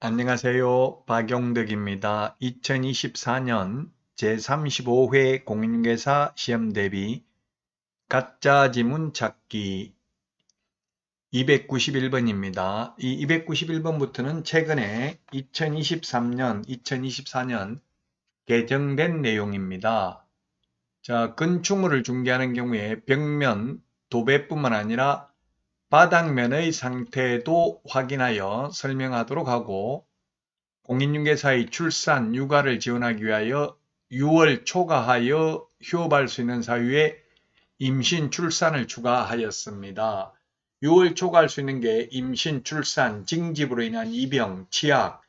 안녕하세요. 박용덕입니다. 2024년 제35회 공인중개사 시험 대비 가짜 지문 찾기 291번입니다. 이 291번부터는 최근에 2024년 개정된 내용입니다. 자, 건축물을 중개하는 경우에 벽면, 도배뿐만 아니라 바닥면의 상태도 확인하여 설명하도록 하고, 공인중개사의 출산, 육아를 지원하기 위하여 6월 초과하여 휴업할 수 있는 사유에 임신, 출산을 추가하였습니다. 6월 초과할 수 있는 게 임신, 출산, 징집으로 인한 입영, 치약,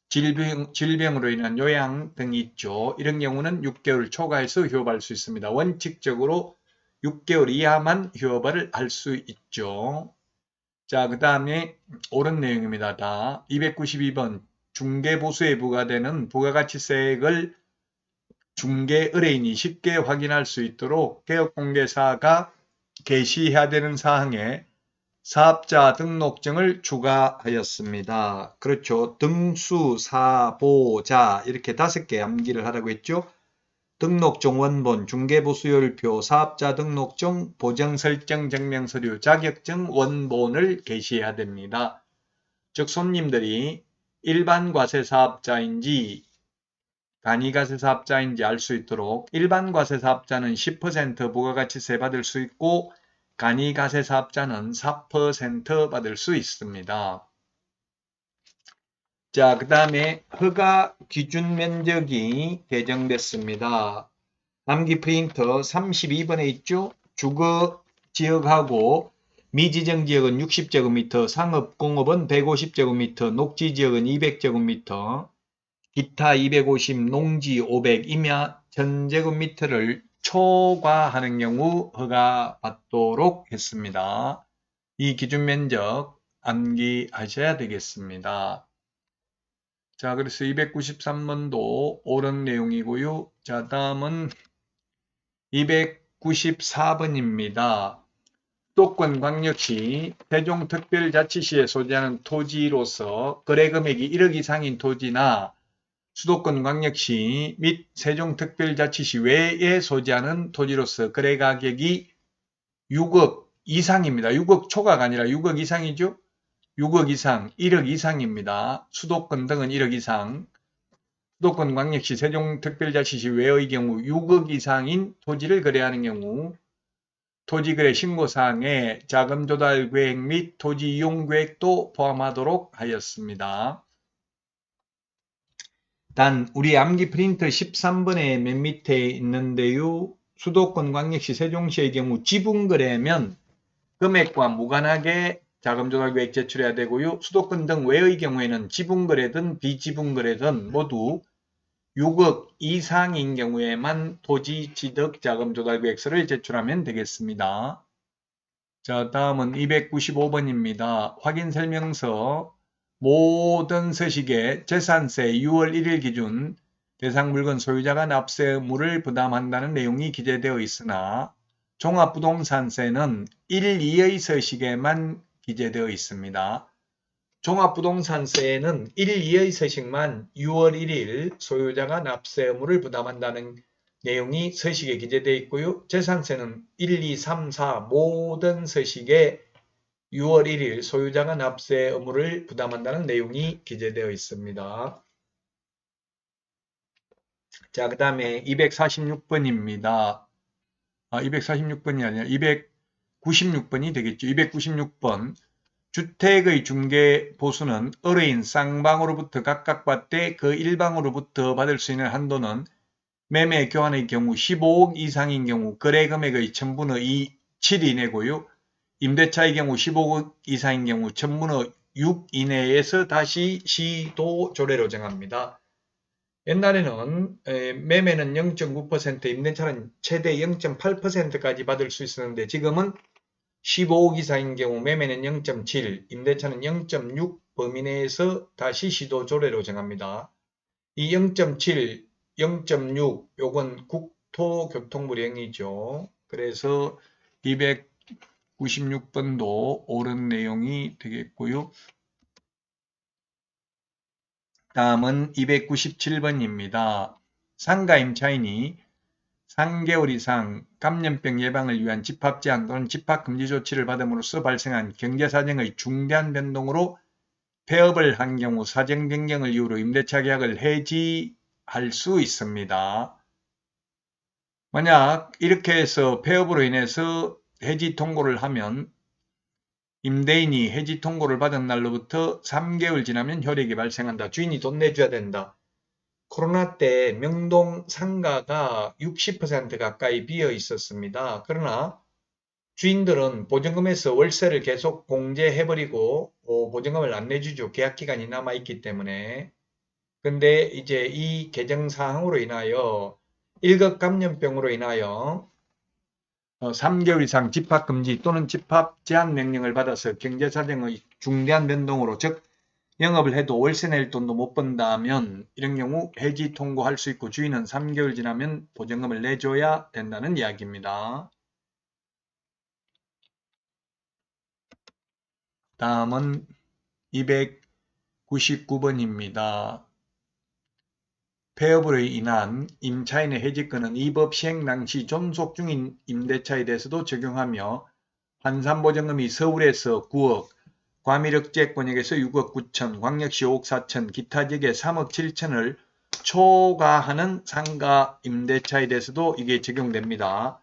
질병으로 인한 요양 등이 있죠. 이런 경우는 6개월 초과해서 휴업할 수 있습니다. 원칙적으로 6개월 이하만 휴업을 할 수 있죠. 자, 그 다음에 옳은 내용입니다. 다 292번 중개보수에 부과되는 부가가치세액을 중개 의뢰인이 쉽게 확인할 수 있도록 개업공개사가 게시해야 되는 사항에 사업자 등록증을 추가하였습니다. 그렇죠. 등수, 사, 보, 자 이렇게 5개 암기를 하라고 했죠. 등록증 원본, 중개보수율표, 사업자 등록증, 보정설정 증명서류, 자격증 원본을 게시해야 됩니다. 즉 손님들이 일반 과세 사업자인지 간이과세 사업자인지 알 수 있도록 일반 과세 사업자는 10% 부가가치세 받을 수 있고 간이과세 사업자는 4% 받을 수 있습니다. 자, 그 다음에 허가 기준 면적이 개정됐습니다. 암기 프린터 32번에 있죠? 주거 지역하고 미지정 지역은 60제곱미터, 상업공업은 150제곱미터, 녹지지역은 200제곱미터, 기타 250, 농지 500, 임야 1000제곱미터를 초과하는 경우 허가받도록 했습니다. 이 기준 면적 암기하셔야 되겠습니다. 자, 그래서 293번도 옳은 내용이고요. 자, 다음은 294번입니다. 수도권광역시 세종특별자치시에 소재하는 토지로서 거래금액이 1억 이상인 토지나 수도권광역시 및 세종특별자치시 외에 소재하는 토지로서 거래가격이 6억 이상입니다. 6억 초과가 아니라 6억 이상이죠. 6억 이상, 1억 이상입니다. 수도권 등은 1억 이상, 수도권 광역시 세종특별자치시 외의 경우 6억 이상인 토지를 거래하는 경우 토지거래 신고사항에 자금조달계획 및 토지이용계획도 포함하도록 하였습니다. 단 우리 암기 프린터 13번에 맨 밑에 있는데요. 수도권 광역시 세종시의 경우 지분거래면 금액과 무관하게 자금조달계획 제출해야 되고요. 수도권 등 외의 경우에는 지분거래든 비지분거래든 모두 6억 이상인 경우에만 토지취득자금조달계획서를 제출하면 되겠습니다. 자, 다음은 295번입니다. 확인설명서 모든 서식에 재산세 6월 1일 기준 대상 물건 소유자가 납세 의무를 부담한다는 내용이 기재되어 있으나 종합부동산세는 1, 2의 서식에만 기재되어 있습니다. 종합부동산세에는 1, 2의 서식만 6월 1일 소유자가 납세 의무를 부담한다는 내용이 서식에 기재되어 있고요. 재산세는 1, 2, 3, 4 모든 서식에 6월 1일 소유자가 납세 의무를 부담한다는 내용이 기재되어 있습니다. 자, 그 다음에 246번입니다. 246번이 아니라 296번이 되겠죠. 296번. 주택의 중개 보수는 의뢰인 쌍방으로부터 각각 받되 그 일방으로부터 받을 수 있는 한도는 매매 교환의 경우 15억 이상인 경우 거래금액의 1000분의 2, 7 이내고요. 임대차의 경우 15억 이상인 경우 1000분의 6 이내에서 다시 시도 조례로 정합니다. 옛날에는 매매는 0.9%, 임대차는 최대 0.8%까지 받을 수 있었는데 지금은 15억 이상인 경우 매매는 0.7, 임대차는 0.6 범위 내에서 다시 시도 조례로 정합니다. 이 0.7, 0.6 요건 국토교통부령이죠. 그래서 296번도 옳은 내용이 되겠고요. 다음은 297번입니다. 상가 임차인이 3개월 이상 감염병 예방을 위한 집합 제한 또는 집합 금지 조치를 받음으로써 발생한 경제사정의 중대한 변동으로 폐업을 한 경우 사정 변경을 이유로 임대차 계약을 해지할 수 있습니다. 만약 이렇게 해서 폐업으로 인해서 해지 통고를 하면 임대인이 해지 통고를 받은 날로부터 3개월 지나면 효력이 발생한다. 주인이 돈 내줘야 된다. 코로나 때 명동 상가가 60% 가까이 비어 있었습니다. 그러나 주인들은 보증금에서 월세를 계속 공제해버리고 보증금을 안 내주죠. 계약기간이 남아있기 때문에. 근데 이제 이 개정사항으로 인하여 1급 감염병으로 인하여 3개월 이상 집합금지 또는 집합 제한 명령을 받아서 경제사정의 중대한 변동으로 즉 영업을 해도 월세 낼 돈도 못 번다면 이런 경우 해지 통고할 수 있고 주인은 3개월 지나면 보증금을 내줘야 된다는 이야기입니다. 다음은 299번입니다. 폐업으로 인한 임차인의 해지권은 이 법 시행 당시 존속 중인 임대차에 대해서도 적용하며 환산보증금이 서울에서 9억, 과밀억제권역에서 6억 9천, 광역시 5억 4천, 기타 지역에 3억 7천을 초과하는 상가 임대차에 대해서도 이게 적용됩니다.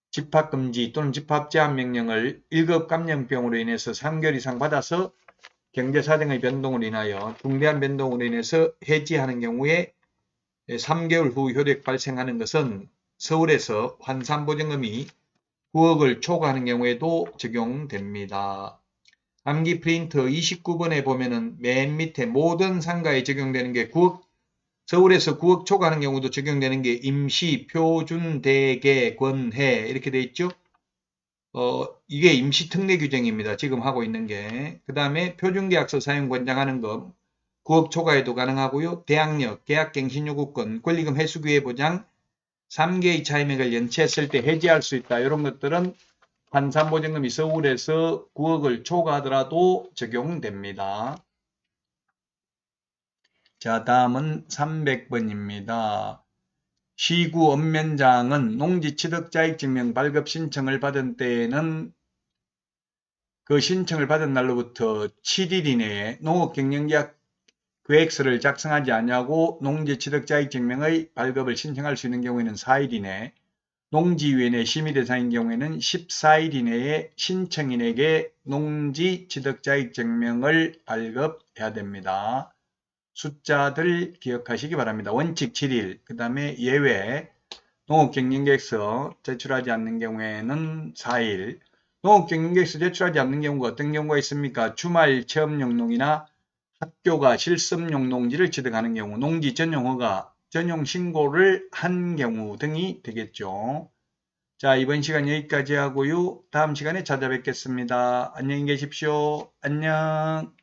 집합금지 또는 집합제한 명령을 1급 감염병으로 인해서 3개월 이상 받아서 경제사정의 변동으로 인하여 중대한 변동으로 인해서 해지하는 경우에 3개월 후 효력 발생하는 것은 서울에서 환산보증금이 9억을 초과하는 경우에도 적용됩니다. 암기 프린터 29번에 보면은 맨 밑에 모든 상가에 적용되는 게 9억, 서울에서 9억 초과하는 경우도 적용되는 게 임시, 표준, 대개, 권해 이렇게 돼 있죠. 이게 임시 특례 규정입니다. 지금 하고 있는 게. 그 다음에 표준계약서 사용 권장하는 것 9억 초과에도 가능하고요. 대항력, 계약갱신요구권, 권리금 회수기회 보장, 3개의 차임액을 연체했을 때 해지할 수 있다. 이런 것들은 환산보증금이 서울에서 9억을 초과하더라도 적용됩니다. 자, 다음은 300번입니다. 시구 업면장은 농지취득자익증명 발급 신청을 받은 때에는 그 신청을 받은 날로부터 7일 이내에 농업경영계약 계획서를 작성하지 아니하고 농지취득자익증명의 발급을 신청할 수 있는 경우에는 4일 이내, 농지위원회 심의 대상인 경우에는 14일 이내에 신청인에게 농지취득자익증명을 발급해야 됩니다. 숫자들 기억하시기 바랍니다. 원칙 7일, 그 다음에 예외, 농업경영계획서 제출하지 않는 경우에는 4일, 농업경영계획서 제출하지 않는 경우가 어떤 경우가 있습니까? 주말 체험용 농이나 학교가 실습용 농지를 취득하는 경우, 농지 전용허가, 전용 신고를 한 경우 등이 되겠죠. 자, 이번 시간 여기까지 하고요. 다음 시간에 찾아뵙겠습니다. 안녕히 계십시오. 안녕.